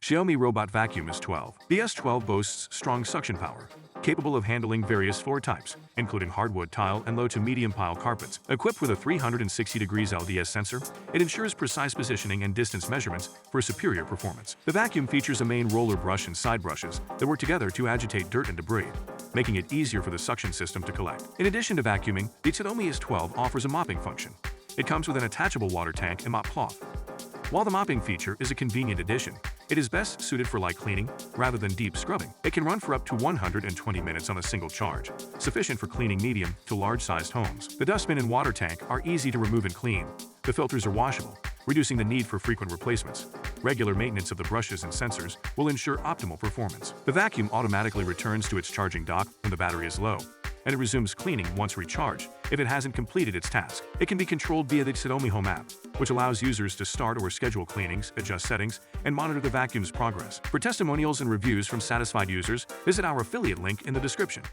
Xiaomi Robot Vacuum S12. The S12 boasts strong suction power, capable of handling various floor types, including hardwood tile and low to medium pile carpets. Equipped with a 360 degrees LDS sensor, it ensures precise positioning and distance measurements for superior performance. The vacuum features a main roller brush and side brushes that work together to agitate dirt and debris, making it easier for the suction system to collect. In addition to vacuuming, the Xiaomi S12 offers a mopping function. It comes with an attachable water tank and mop cloth. While the mopping feature is a convenient addition, it is best suited for light cleaning rather than deep scrubbing. It can run for up to 120 minutes on a single charge, sufficient for cleaning medium to large-sized homes. The dustbin and water tank are easy to remove and clean. The filters are washable, reducing the need for frequent replacements. Regular maintenance of the brushes and sensors will ensure optimal performance. The vacuum automatically returns to its charging dock when the battery is low, and it resumes cleaning once recharged if it hasn't completed its task. It can be controlled via the Xiaomi Home app, which allows users to start or schedule cleanings, adjust settings, and monitor the vacuum's progress. For testimonials and reviews from satisfied users, visit our affiliate link in the description.